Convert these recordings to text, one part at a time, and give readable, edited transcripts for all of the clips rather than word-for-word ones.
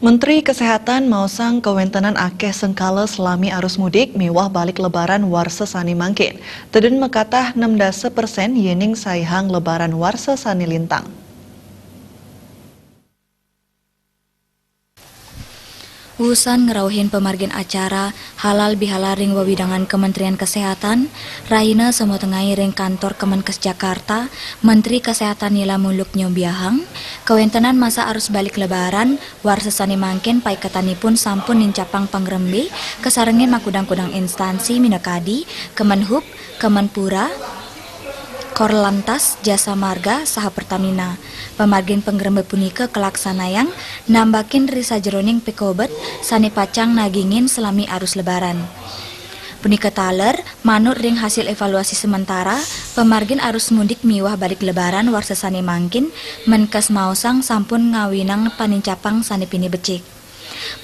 Menteri Kesehatan mausang kewentenan akeh sengkala selami arus mudik mewah balik lebaran warsa sani mangkin. Tedun mekatah 60% yening saihang lebaran warsa sani lintang. Urusan ngerauhin pemargin acara halal bihalal ring wawidangan Kementerian Kesehatan, Raina semua tengai ring kantor Kemenkes Jakarta, Menteri Kesehatan Nila Muluk Nyobiahang, kewentenan masa arus balik lebaran, warsa sani mangkin pai ketanipun sampun nincapang pangrembe, kesarengin makudang-kudang instansi minakadi, Kemenhub, Kemenpura, Korlantas, Jasa Marga, saha Pertamina. Pemargin penggerembe punika kelaksanayang nambakin risa jeroning pikobet sani pacang nagingin selami arus lebaran. Punika taler, manut ring hasil evaluasi sementara, pemargin arus mudik miwah balik lebaran warsa sani mangkin, Menkes mausang sampun ngawinang panincapang sani pini becik.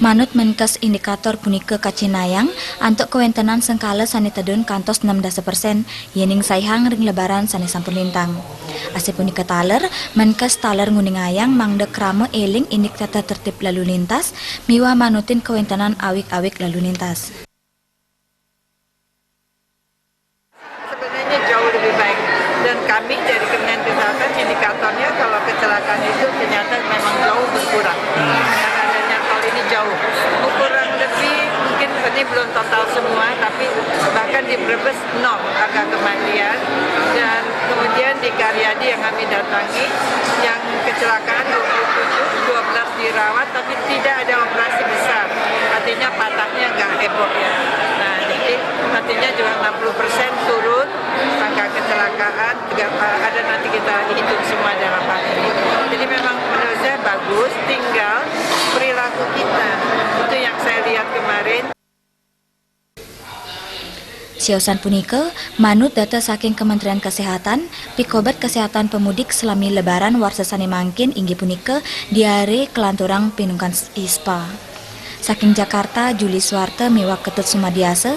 Manut Menkes indikator punika kacinayang antuk kewentenan sengkala sani tedun kantos 60% yening saihang ring lebaran sani sampun lintang. Ase punika taler, Menkes taler nguningayang mangdek krame eling indik tata tertib lalu lintas miwah manutin kewentenan awik-awik lalu lintas. Sebenarnya jauh lebih baik dan kami dari Kementerian Kesehatan indikatornya kalau kecelakaan itu ternyata memang jauh berkurang. Jauh, kurang lebih mungkin ini belum total semua, tapi bahkan di Brebes 0 angka kematian, dan kemudian di Karyadi yang kami datangi yang kecelakaan 27, 12 dirawat tapi tidak ada operasi besar, artinya patahnya nggak heboh ya. Nah jadi artinya juga 60% turun angka kecelakaan, ada nanti kita hitung semua dalam hal ini. Jadi memang menurut saya bagus, tinggal perilaku kita, itu yang saya lihat kemarin. Siosan punika, manut data saking Kementerian Kesehatan, pikobat kesehatan pemudik selami lebaran warsa sani mangkin inggih punika diare kelanturang pinungkan ISPA. Saking Jakarta, Juli Swarte miwak Ketut Sumadiase.